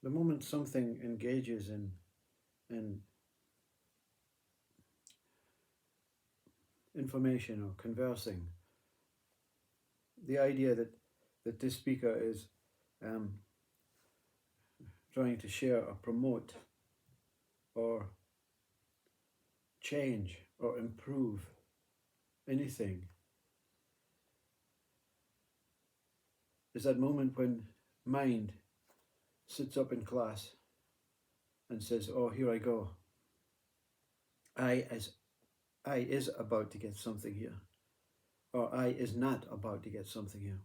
The moment something engages in information or conversing, the idea that this speaker is um, trying to share or promote or change or improve anything is that moment when mind sits up in class and says, "Oh, here I go. I as I is about to get something here, or I is not about to get something here."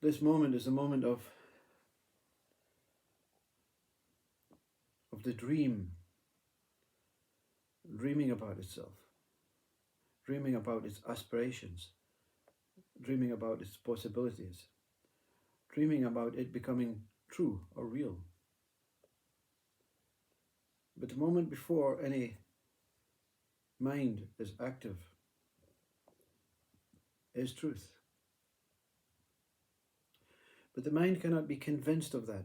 This moment is a moment of the dreaming about itself, dreaming about its aspirations, dreaming about its possibilities, dreaming about it becoming true or real. But the moment before any mind is active is truth. But the mind cannot be convinced of that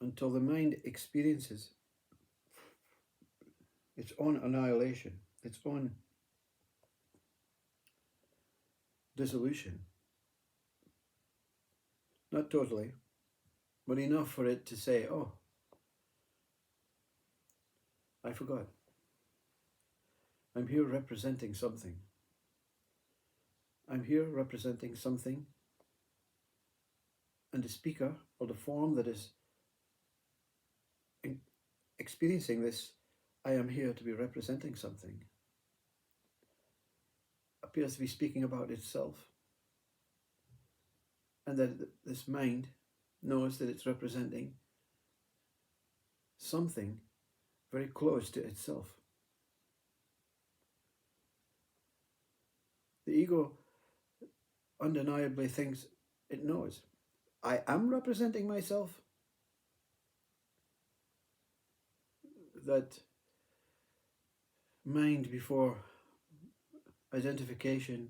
until the mind experiences its own annihilation, its own dissolution. Not totally, but enough for it to say, "Oh, I forgot. I'm here representing something. I'm here representing something, and the speaker or the form that is experiencing this, I am here to be representing something, appears to be speaking about itself, and that this mind knows that it's representing something very close to itself. The ego undeniably thinks it knows. I am representing myself. That mind before identification,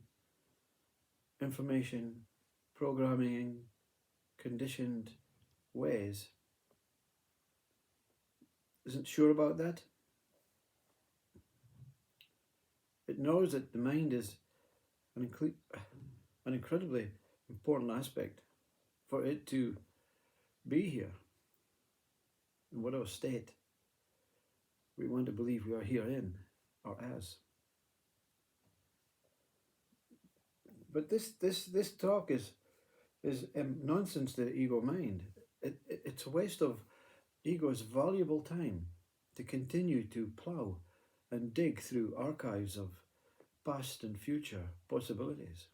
information, programming, conditioned ways isn't sure about that. It knows that the mind is an incredibly important aspect for it to be here in whatever state we want to believe we are here in or as. But this talk is nonsense to the ego mind. It's a waste of ego's valuable time to continue to plow and dig through archives of past and future possibilities.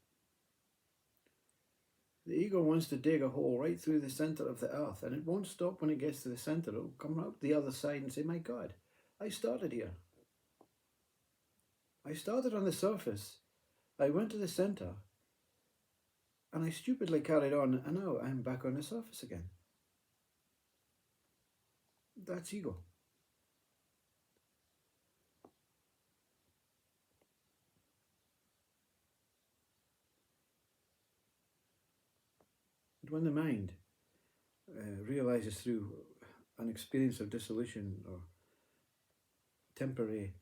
The ego wants to dig a hole right through the center of the earth, and it won't stop when it gets to the center. It'll come out the other side and say, "My God, I started here. I started on the surface. I went to the center, and I stupidly carried on, and now I'm back on the surface again." That's ego. But when the mind realizes through an experience of dissolution or temporary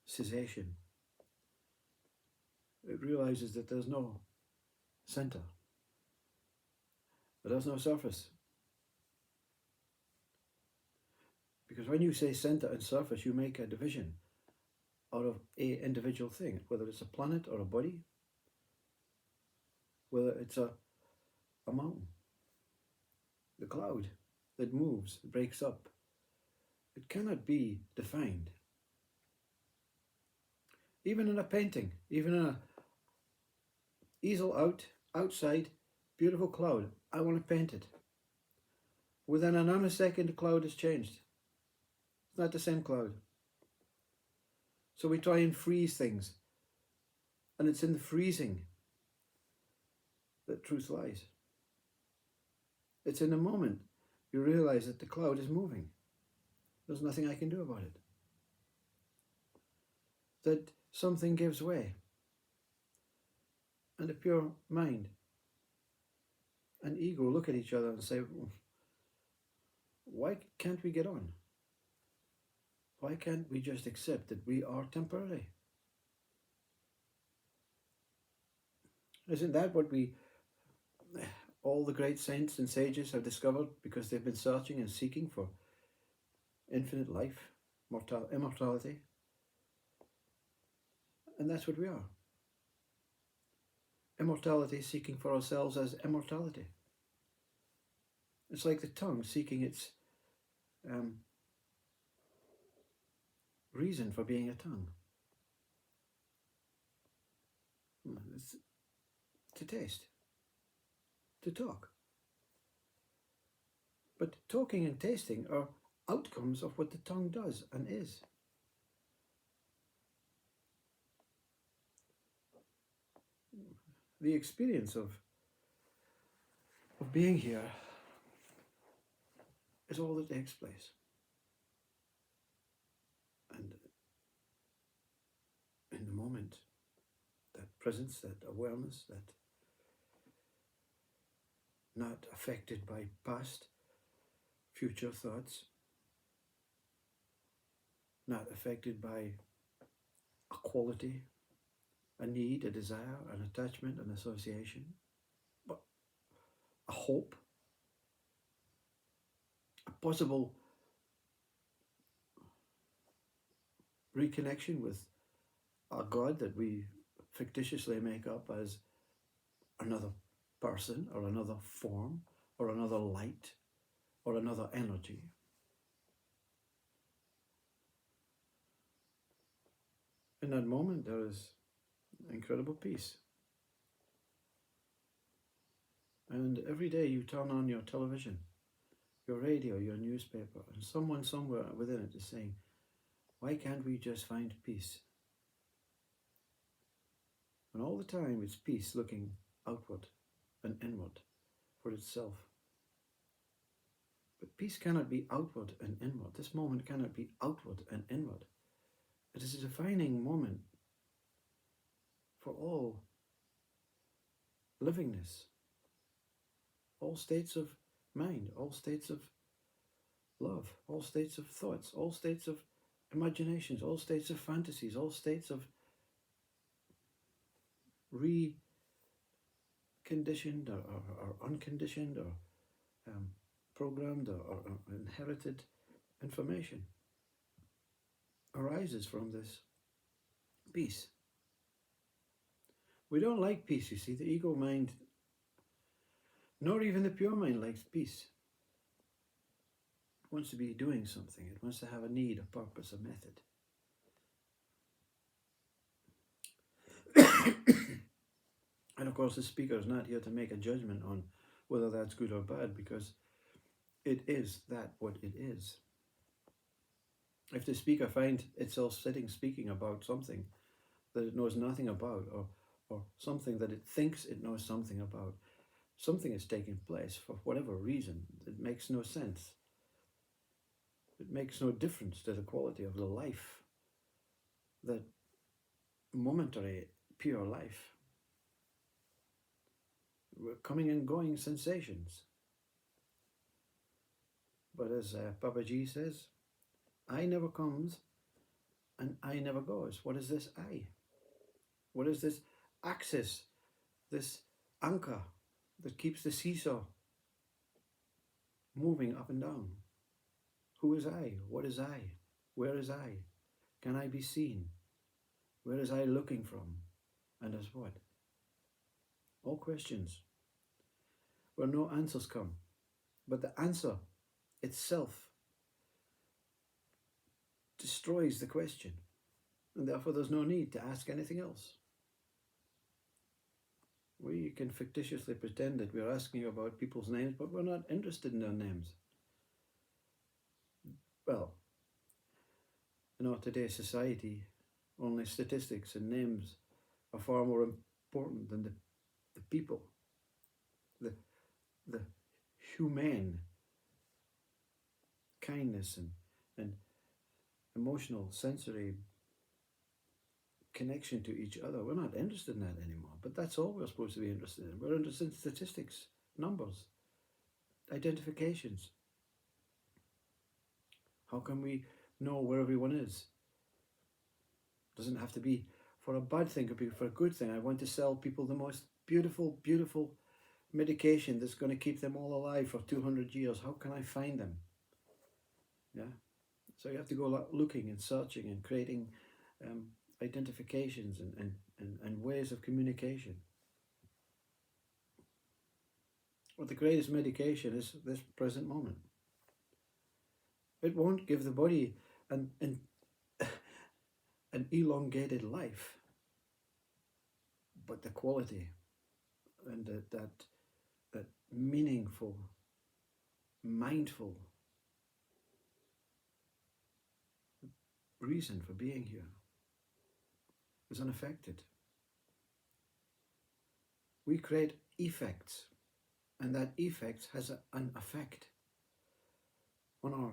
cessation, it realizes that there's no center, there's no surface. Because when you say center and surface, you make a division out of a individual thing, whether it's a planet or a body, whether it's a mountain, the cloud that moves, breaks up. It cannot be defined. Even in a painting, even in a easel outside, beautiful cloud, I want to paint it. Within a nanosecond, the cloud has changed. It's not the same cloud. So we try and freeze things. And it's in the freezing that truth lies. It's in the moment you realize that the cloud is moving. There's nothing I can do about it. That something gives way. And the pure mind and ego look at each other and say, why can't we get on? Why can't we just accept that we are temporary? Isn't that what all the great saints and sages have discovered because they've been searching and seeking for infinite life, immortality? And that's what we are. Immortality, seeking for ourselves as immortality. It's like the tongue seeking its reason for being a tongue. It's to taste, to talk. But talking and tasting are outcomes of what the tongue does and is. The experience of being here is all that takes place. And in the moment, that presence, that awareness, that not affected by past, future thoughts, not affected by a quality, a need, a desire, an attachment, an association, but a hope, a possible reconnection with a God that we fictitiously make up as another person or another form or another light or another energy. In that moment, there is incredible peace. And every day you turn on your television, your radio, your newspaper, and someone somewhere within it is saying, why can't we just find peace? And all the time it's peace looking outward and inward for itself. But peace cannot be outward and inward. This moment cannot be outward and inward. It is a defining moment for all livingness, all states of mind, all states of love, all states of thoughts, all states of imaginations, all states of fantasies, all states of reconditioned or unconditioned or programmed or inherited information arises from this peace. We don't like peace, you see. The ego mind, nor even the pure mind, likes peace. It wants to be doing something. It wants to have a need, a purpose, a method. And of course, the speaker is not here to make a judgment on whether that's good or bad, because it is that what it is. If the speaker finds itself sitting speaking about something that it knows nothing about, or something that it thinks it knows something about, something is taking place for whatever reason. It makes no sense. It makes no difference to the quality of the life, that momentary, pure life. We're coming and going sensations. But as Babaji says, I never comes and I never goes. What is this I? What is this axis, this anchor that keeps the seesaw moving up and down? Who is I? What is I? Where is I? Can I be seen? Where is I looking from? And as what? All questions where no answers come, but the answer itself destroys the question, and therefore there's no need to ask anything else. We can fictitiously pretend that we're asking about people's names, but we're not interested in their names. Well, in our today's society, only statistics and names are far more important than the people, the humane kindness and emotional, sensory connection to each other. We're not interested in that anymore, but that's all we're supposed to be interested in. We're interested in statistics, numbers, identifications. How can we know where everyone is? Doesn't have to be for a bad thing, it could be for a good thing. I want to sell people the most beautiful, beautiful medication that's going to keep them all alive for 200 years. How can I find them? Yeah. So you have to go looking and searching and creating identifications and ways of communication. But the greatest medication is this present moment. It won't give the body an elongated life, but the quality and that meaningful, mindful reason for being here is unaffected. We create effects, and that effect has an effect on our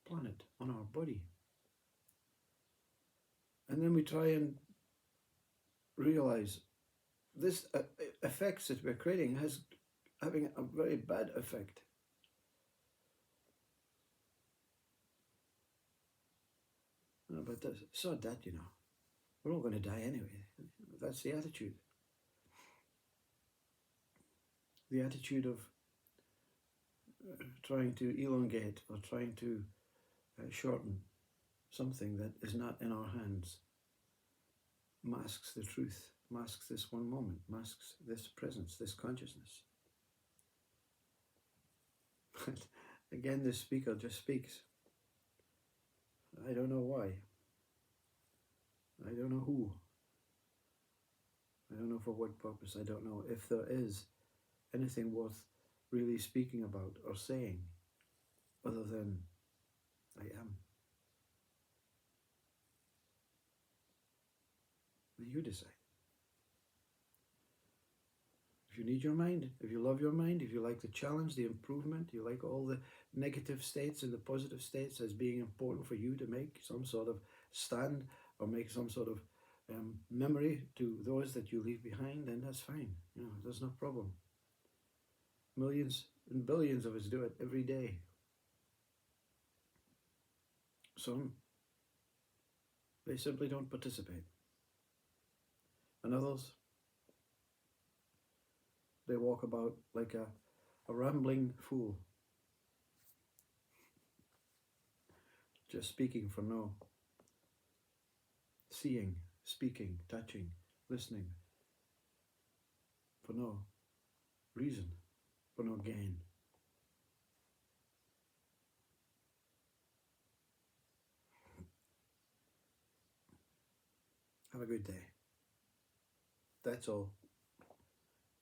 planet, on our body. And then we try and realize this effects that we're creating has having a very bad effect. No, but so that, we're all going to die anyway. That's the attitude. The attitude of trying to elongate or trying to shorten something that is not in our hands masks the truth, masks this one moment, masks this presence, this consciousness. Again, this speaker just speaks. I don't know why. I don't know who. I don't know for what purpose. I don't know if there is anything worth really speaking about or saying other than I am. But you decide. If you need your mind, if you love your mind, if you like the challenge, the improvement, you like all the negative states and the positive states as being important for you to make some sort of stand or make some sort of memory to those that you leave behind, then that's fine. There's no problem. Millions and billions of us do it every day. Some, they simply don't participate. And others, they walk about like a rambling fool, just speaking for no, seeing, speaking, touching, listening, for no reason, for no gain. Have a good day. That's all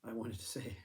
I wanted to say.